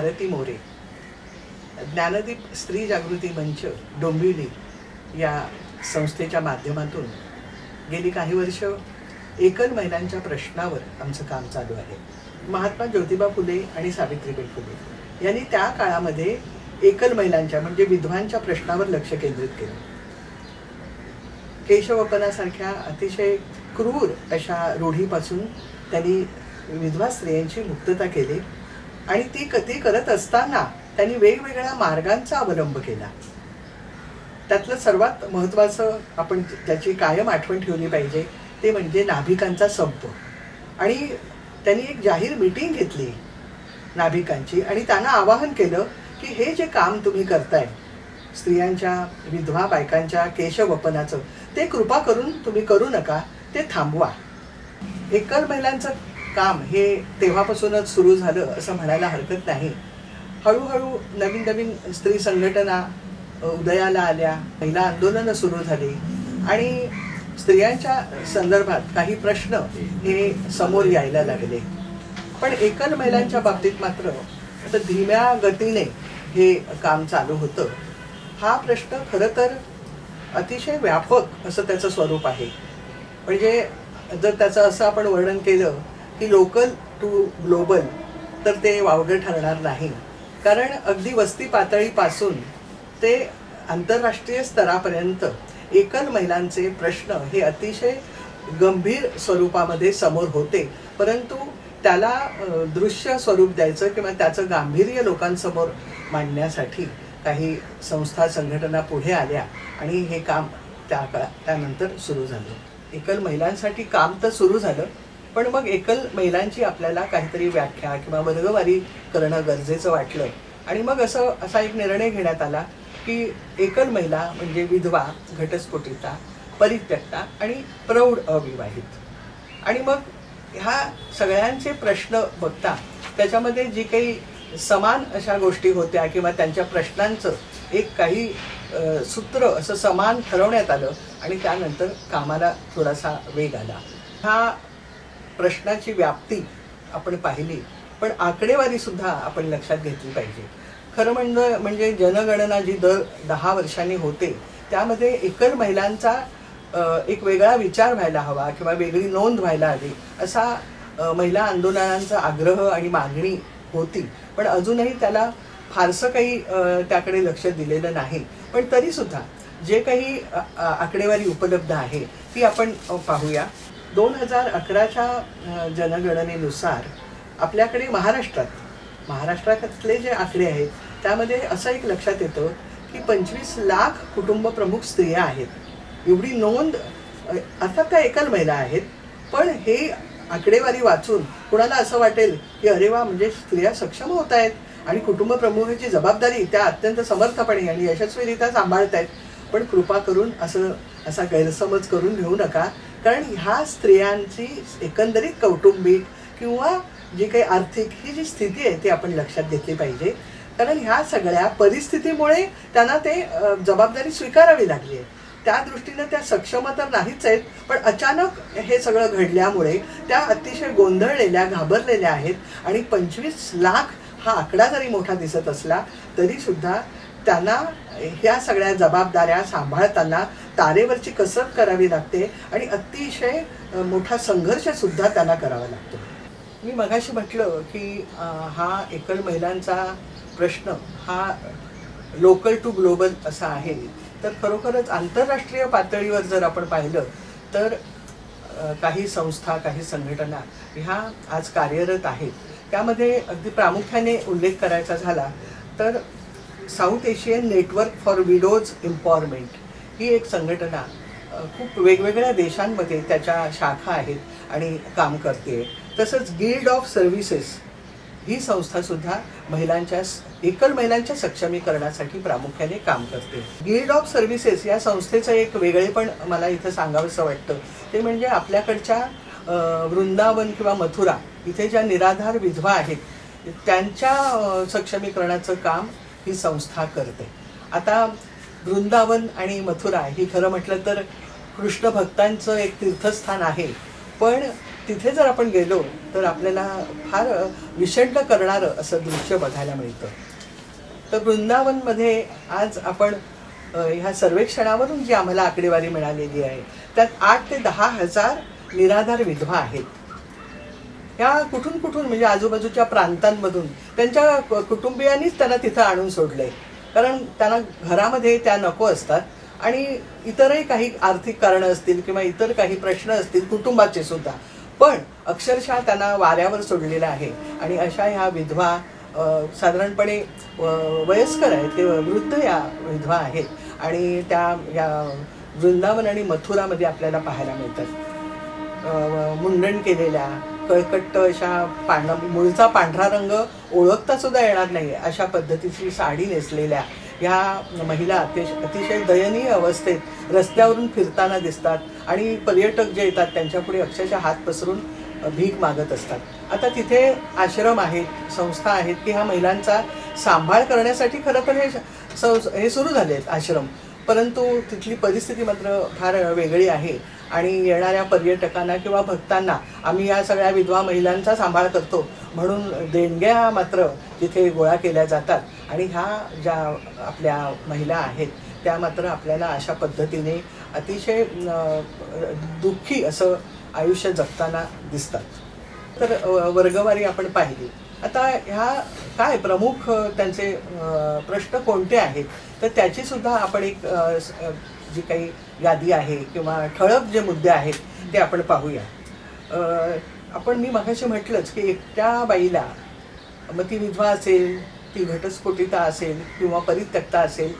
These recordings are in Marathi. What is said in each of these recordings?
भारती मोरे ज्ञानदीप स्त्री जागृती मंच डोंबिवली या संस्थेच्या माध्यमातून गेली काही वर्ष एकल महिलांच्या प्रश्नावर आमचं काम चालू आहे। महात्मा ज्योतिबा फुले आणि सावित्रीबाई फुले यांनी त्या काळामध्ये एकल महिलांच्या म्हणजे विधवांच्या प्रश्नावर लक्ष केंद्रित केलं। केशवपनासारख्या अतिशय क्रूर अशा रूढीपासून त्यांनी विधवा स्त्रियांची मुक्तता केली आणि ती करत असताना त्यांनी वेगवेगळ्या मार्गांचा अवलंब केला। त्यातलं सर्वात महत्त्वाचं आपण त्याची कायम आठवण ठेवली पाहिजे ते म्हणजे नाभिकांचा संप। आणि त्यांनी एक जाहीर मीटिंग घेतली नाभिकांची आणि त्यांना आवाहन केलं की हे जे काम तुम्ही करताय स्त्रियांच्या विधवा बायकांच्या केशवपनाचं ते कृपा करून तुम्ही करू नका, ते थांबवा। एकल महिलांचं काम हे तेव्हापासूनच सुरू झालं असं म्हणायला हरकत नाही। हळूहळू नवीन नवीन स्त्री संघटना उदयाला आल्या, महिला आंदोलनं सुरू झाली आणि स्त्रियांच्या संदर्भात काही प्रश्न हे समोर यायला लागले। पण एकल महिलांच्या बाबतीत मात्र आता धीम्या गतीने हे काम चालू होतं। हा प्रश्न खरं तर अतिशय व्यापक असं त्याचं स्वरूप आहे। म्हणजे जर त्याचं असं आपण वर्णन केलं की लोकल टू ग्लोबल तर ते वावगं ठरणार नाही, कारण अगदी वस्ती पातळीपासून ते आंतरराष्ट्रीय स्तरापर्यंत एकल महिलांचे प्रश्न हे अतिशय गंभीर स्वरूपामध्ये समोर होते, परंतु त्याला दृश्य स्वरूप द्यायचं किंवा त्याचं गांभीर्य लोकांसमोर मांडण्यासाठी काही संस्था संघटना पुढे आल्या आणि हे काम त्यानंतर सुरू झालं। एकल महिलांसाठी काम तर सुरू झालं, पण मग एकल महिलांची आपल्याला काहीतरी व्याख्या किंवा वर्गवारी करणं गरजेचं वाटलं आणि मग असा एक निर्णय घेण्यात आला की एकल महिला म्हणजे विधवा, घटस्फोटिता, परित्यक्ता आणि प्रौढ अविवाहित। आणि मग ह्या सगळ्यांचे प्रश्न बघता त्याच्यामध्ये जी काही समान अशा गोष्टी होत्या किंवा त्यांच्या प्रश्नांचं एक काही सूत्र असं समान ठरवण्यात आलं आणि त्यानंतर कामाला थोडासा वेग आला। हा प्रश्नाची व्याप्ती आपण पाहिली, पण आकडेवारी सुद्धा आपण लक्षात घेतली पाहिजे। खरं म्हणजे जनगणना जी दर 10 वर्षांनी होते त्यामध्ये एकल महिलांचा एक वेगळा विचार व्हायला हवा किंवा वेगळी नोंद व्हायला हवी असा महिला आंदोलनांचा आग्रह आणि मागणी होती, पण अजूनही त्याला फारसं काही त्याकडे लक्ष दिलेलं नाही। पण तरी सुद्धा जे काही आकडेवारी उपलब्ध आहे ती आपण पाहूया। 2011च्या जनगणनेनुसार आपल्याकडे महाराष्ट्रातले जे आकडे आहेत त्यामध्ये असं एक लक्षात येतं की 25 लाख कुटुंब प्रमुख स्त्रिया आहेत। एवढी नोंद अर्थात त्या एकल महिला आहेत, पण हे आकडेवारी वाचून कुणाला असं वाटेल की अरे वा, म्हणजे स्त्रिया सक्षम होत आहेत आणि कुटुंब प्रमुखाची जबाबदारी त्या अत्यंत समर्थपणे आणि यशस्वीरित्या सांभाळत आहेत। पण कृपा करून असा गैरसमज करून घेऊ नका, कारण ह्या स्त्रियांची एकंदरीत कौटुंबिक किंवा जी काही आर्थिक ही जी स्थिती आहे ती आपण लक्षात घेतली पाहिजे, कारण ह्या सगळ्या परिस्थितीमुळे त्यांना ते जबाबदारी स्वीकारावी लागली आहे। त्या दृष्टीनं त्या सक्षम तर नाहीच आहेत, पण अचानक हे सगळं घडल्यामुळे त्या अतिशय गोंधळलेल्या घाबरलेल्या आहेत आणि 25 लाख हा आकडा जरी मोठा दिसत असला तरी सुद्धा त्यांना ह्या सगळ्या जबाबदाऱ्या सांभाळताना तारेवरची कसरत करावी लागते आणि अतिशय मोठा संघर्ष सुद्धा त्यांना करावा लागतो। मी मगाशी म्हटलं की हा एकल महिलांचा प्रश्न हा लोकल टू ग्लोबल असा आहे, तर खरोखरच आंतरराष्ट्रीय पातळीवर जर आपण पाहिलं तर काही संस्था काही संघटना ह्या आज कार्यरत आहेत। त्यामध्ये अगदी प्रामुख्याने उल्लेख करायचा झाला तर South Asian network for widows empowerment ही एक संघटना खूप वेगवेगळ्या देशांमध्ये त्याच्या शाखा आहेत आणि काम करते। तसंच गिल्ड ऑफ सर्व्हिसेस ही संस्थासुद्धा एकल महिलांच्या सक्षमीकरणासाठी प्रामुख्याने काम करते। गिल्ड ऑफ सर्व्हिसेस या संस्थेचं एक वेगळेपण मला इथं सांगावंसं वाटतं, ते म्हणजे आपल्याकडच्या वृंदावन किंवा मथुरा इथे ज्या निराधार विधवा आहेत त्यांच्या सक्षमीकरणाचं काम ही संस्था करते। आता वृंदावन आणि मथुरा ही खरं म्हटलं तर कृष्ण भक्तांचं एक तीर्थस्थान आहे, पण तिथे जर आपण गेलो तर आपल्याला फार विषण्ण करणारं असं दृश्य बघायला मिळतं. तर वृंदावनमध्ये आज आपण ह्या सर्वेक्षणावरून जी आम्हाला आकडेवारी मिळालेली आहे त्यात 8 ते 10 हजार निराधार विधवा आहेत. ह्या कुठून कुठून म्हणजे आजूबाजूच्या प्रांतांमधून त्यांच्या कुटुंबियांनीच त्यांना तिथं आणून सोडलंय, कारण त्यांना घरामध्ये त्या नको असतात आणि इतरही काही आर्थिक कारणं असतील किंवा इतर काही प्रश्न असतील कुटुंबाचे सुद्धा, पण अक्षरशः त्यांना वाऱ्यावर सोडलेलं आहे. आणि अशा ह्या विधवा साधारणपणे वयस्कर आहेत, ते वृद्ध या विधवा आहेत आणि त्या या वृंदावन आणि मथुरामध्ये आपल्याला पाहायला मिळतात. मुंडण केलेल्या, कळकट्ट अशा मूळचा पांढरा रंग ओळखता सुद्धा येणार नाही अशा पद्धतीची साडी नेसलेल्या ह्या महिला अतिशय दयनीय अवस्थेत रस्त्यावरून फिरताना दिसतात आणि पर्यटक जे येतात त्यांच्यापुढे अक्षरशः हात पसरून भीक मागत असतात. आता तिथे आश्रम आहेत, संस्था आहेत की ह्या महिलांचा सांभाळ करण्यासाठी खरं तर हे सुरू झाले आहेत आश्रम, परंतु तिथली परिस्थिती मात्र फार वेगळी आहे. आणि येणाऱ्या पर्यटकांना किंवा भक्तांना आम्ही या सगळ्या विधवा महिलांचा सांभाळ करतो म्हणून देणग्या मात्र तिथे गोळा केल्या जातात आणि ह्या ज्या आपल्या महिला आहेत त्या मात्र आपल्याला अशा पद्धतीने अतिशय दुःखी असं आयुष्य जगताना दिसतात. तर वर्गवारी आपण पाहिली. आता ह्या काय प्रमुख त्यांचे प्रश्न कोणते आहेत तर त्याची सुद्धा आपण एक जी काही यादी आहे किंवा ठळक जे मुद्दे आहेत ते आपण पाहूया. मी मगाशी म्हटलंच की एकट्या बाईला, मग ती विधवा असेल, ती घटस्फोटिता असेल किंवा परित्यक्ता असेल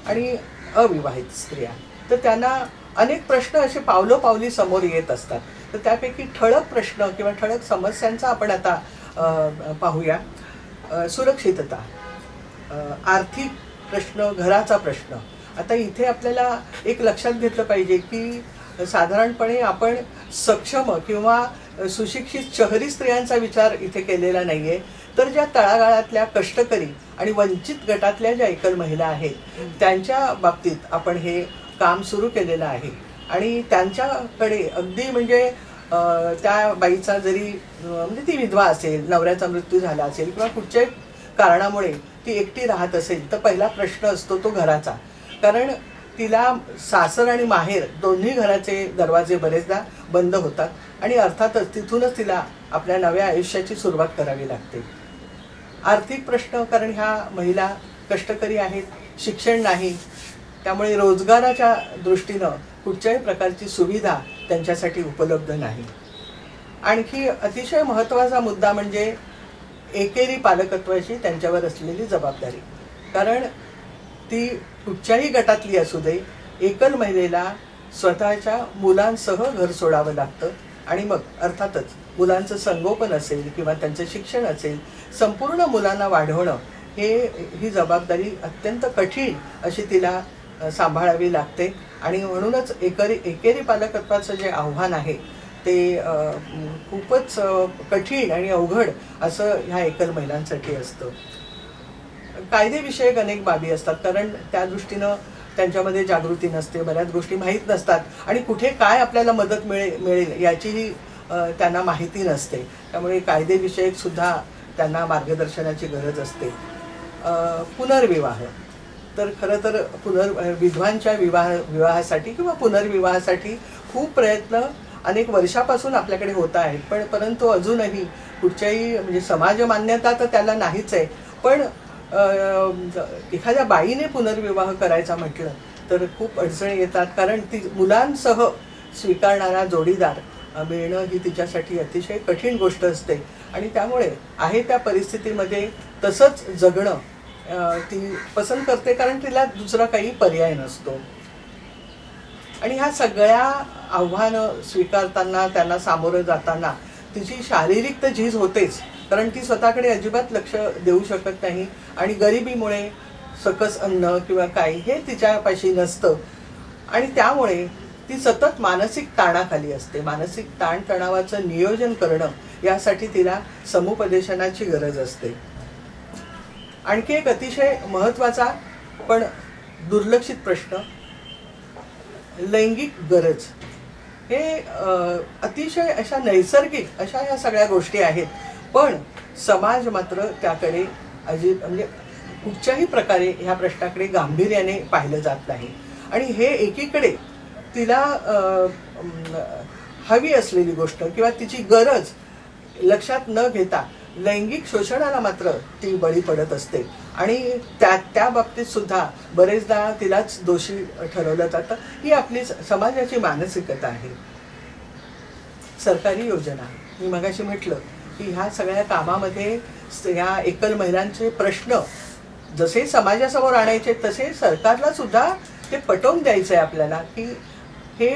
आणि अविवाहित स्त्रिया, तर त्यांना अनेक प्रश्न असे पावलोपावली समोर येत असतात. तर त्यापैकी ठळक प्रश्न किंवा ठळक समस्यांचा आपण आता पाहूया. सुरक्षितता, आर्थिक प्रश्न, घराचा प्रश्न. आता इथे आपल्याला एक लक्षात घेतलं पाहिजे की साधारणपणे आपण सक्षम किंवा सुशिक्षित शहरी स्त्रियांचा विचार इथे केलेला नाही आहे, तर ज्या तळागाळातल्या कष्टकरी आणि वंचित गटातल्या ज्या एकल महिला आहेत त्यांच्या बाबतीत आपण हे काम सुरू केलेलं आहे. आणि त्यांच्याकडे अगदी म्हणजे त्या बाईचा जरी म्हणजे ती विधवा असेल, नवऱ्याचा मृत्यू झाला असेल किंवा कुठच्याही कारणामुळे ती एकटी राहत असेल तर पहिला प्रश्न असतो तो घराचा. कारण तिला सासर आणि माहेर दोन्ही घराचे दरवाजे बरेचदा बंद होतात आणि अर्थातच तिथूनच तिला आपल्या नव्या आयुष्याची सुरुवात करावी लागते. आर्थिक प्रश्न, कारण ह्या महिला कष्टकरी आहेत, शिक्षण नाही, त्यामुळे रोजगाराच्या दृष्टीनं कुठच्याही प्रकारची सुविधा त्यांच्यासाठी उपलब्ध नाही. आणखी अतिशय महत्त्वाचा मुद्दा म्हणजे एकेरी पालकत्वाची त्यांच्यावर असलेली जबाबदारी. कारण ती कुठच्याही गटातली असू दे, एकल महिलेला स्वतःच्या मुलांसह घर सोडावं लागतं आणि मग अर्थातच मुलांचं संगोपन असेल किंवा त्यांचं शिक्षण असेल, संपूर्ण मुलांना वाढवणं ही जबाबदारी अत्यंत कठीण अशी तिला सांभाळावी लागते. आणि म्हणूनच एकेरी पालकत्वाचं जे आव्हान आहे ते खूपच कठीण आणि अवघड असं ह्या एकल महिलांसाठी असतं. कायदेविषयक अनेक बाबी असतात, कारण त्या दृष्टीनं त्यांच्यामध्ये जागृती नसते, बऱ्याच गोष्टी माहीत नसतात आणि कुठे काय आपल्याला मदत मिळेल याचीही त्यांना माहिती नसते. त्यामुळे कायदेविषयक सुद्धा त्यांना मार्गदर्शनाची गरज असते. पुनर्विवाह, तर खरं तर विधवांच्या विवाहासाठी किंवा पुनर्विवाहासाठी खूप प्रयत्न अनेक वर्षापासून आपल्याकडे होत आहेत, परंतु अजूनही कुठच्याही म्हणजे समाज मान्यता तर त्याला नाहीच आहे. पण एखाद्या बाईने पुनर्विवाह करायचा म्हटलं तर खूप अडचणी येतात, कारण ती मुलांसह स्वीकारणारा जोडीदार मिळणं ही तिच्यासाठी अतिशय कठीण गोष्ट असते आणि त्यामुळे आहे त्या परिस्थितीमध्ये तसंच जगणं ती पसंत करते, कारण तिला दुसरा काही पर्याय नसतो. आणि ह्या सगळ्या आव्हानं स्वीकारताना, त्यांना सामोरं जाताना तिची शारीरिक तर झीज होतेच, कारण ती स्वतःकडे अजिबात लक्ष देऊ शकत नाही आणि गरिबीमुळे सकस अन्न किंवा काही हे तिच्यापाशी नसतं आणि त्यामुळे ती सतत मानसिक ताणाखाली असते. मानसिक ताणतणावाचं नियोजन करणं यासाठी तिला समुपदेशनाची गरज असते. आणखी एक अतिशय महत्त्वाचा पण दुर्लक्षित प्रश्न, लैंगिक गरज. हे अतिशय अशा नैसर्गिक अशा ह्या सगळ्या गोष्टी आहेत, पण समाज मात्र त्याकडे म्हणजे कुठच्याही प्रकारे ह्या प्रश्नाकडे गांभीर्याने पाहिलं जात नाही. आणि हे एकीकडे तिला हवी असलेली गोष्ट किंवा तिची गरज लक्षात न घेता लैंगिक शोषणाला मात्र ती बळी पडत असते. आणि त्या बाबतीत सुद्धा बरेचदा तिलाच दोषी ठरवलं जातं. ही आपली समाजाची मानसिकता आहे. सरकारी योजना, मी मगाशी म्हटलं की ह्या सगळ्या कामामध्ये ह्या एकल महिलांचे प्रश्न जसे समाजासमोर आणायचे तसे सरकारला सुद्धा ते पटवून द्यायचं आहे आपल्याला की हे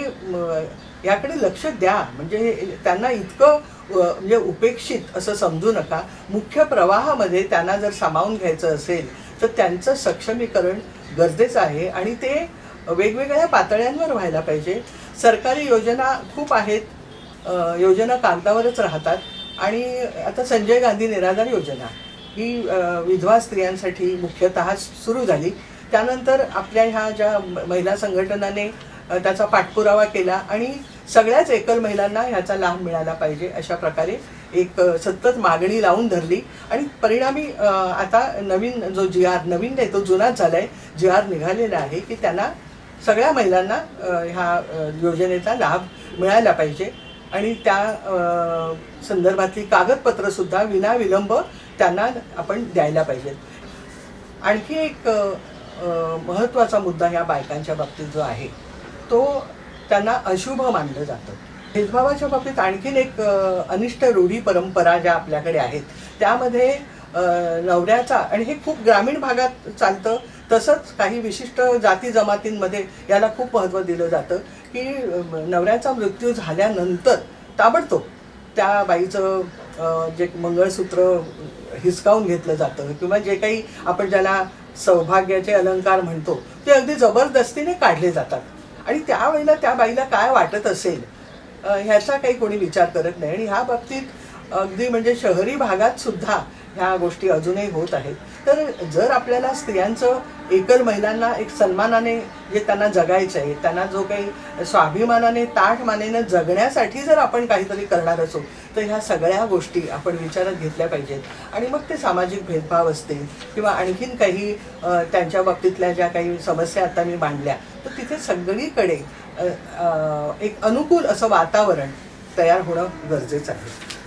याकडे लक्ष द्या. म्हणजे त्यांना इतकं म्हणजे उपेक्षित असं समजू नका. मुख्य प्रवाहामध्ये त्यांना जर सामावून घ्यायचं असेल तर त्यांचं सक्षमीकरण गरजेचं आहे आणि ते वेगवेगळ्या पातळ्यांवर व्हायला पाहिजे. सरकारी योजना खूप आहेत, योजना कागदावरच राहतात. आणि आता संजय गांधी निराधार योजना ही विधवा स्त्रियांसाठी मुख्यतः सुरू झाली. त्यानंतर आपल्या ह्या ज्या महिला संघटनाने त्याचा पाठपुरावा केला आणि सगळ्याच एकल महिलांना ह्याचा लाभ मिळाला पाहिजे अशा प्रकारे एक सतत मागणी लावून धरली. आणि परिणामी आता नवीन जो GR नवीन नाही तो जुनाच झालाय, GR निघालेला आहे की त्यांना सगळ्या महिलांना ह्या योजनेचा लाभ मिळाला पाहिजे. आणि त्या संदर्भातली कागदपत्र सुद्धा विनाविलंब त्यांना आपण द्यायला पाहिजेत. आणखी एक महत्त्वाचा मुद्दा ह्या बायकांच्या बाबतीत जो आहे तो त्यांना अशुभ मानलं जातं. भेदभावाच्या बाबतीत आणखीन एक अनिष्ट रूढी परंपरा ज्या आपल्याकडे आहेत त्यामध्ये नवऱ्याचा, आणि हे खूप ग्रामीण भागात चालतं, तसंच काही विशिष्ट जाती जमातींमध्ये याला खूप महत्त्व दिलं जातं की नवऱ्याचा मृत्यू झाल्यानंतर ताबडतोब त्या बाईचं जे मंगळसूत्र हिसकावून घेतलं जातं किंवा जे काही आपण ज्याला सौभाग्याचे अलंकार म्हणतो ते अगदी जबरदस्तीने काढले जातात. आणि त्यावेळेला त्या बाईला काय वाटत असेल ह्याचा काही कोणी विचार करत नाही. आणि ह्या बाबतीत अगदी म्हणजे शहरी भागात सुद्धा ह्या गोष्टी अजूनही होत आहेत. तर जर आपल्याला स्त्रियांचं एकल महिलांना एक सन्मानाने जे त्यांना जगायचं आहे, त्यांना जो काही स्वाभिमानाने ताठ मानेनं जगण्यासाठी जर आपण काहीतरी करणार असू तर ह्या सगळ्या गोष्टी आपण विचारात घेतल्या पाहिजेत. आणि मग ते सामाजिक भेदभाव असतील किंवा आणखीन काही त्यांच्या बाबतीतल्या ज्या काही समस्या आता मी मांडल्या तर तिथे सगळीकडे एक अनुकूल असं वातावरण तयार होणं गरजेचं आहे.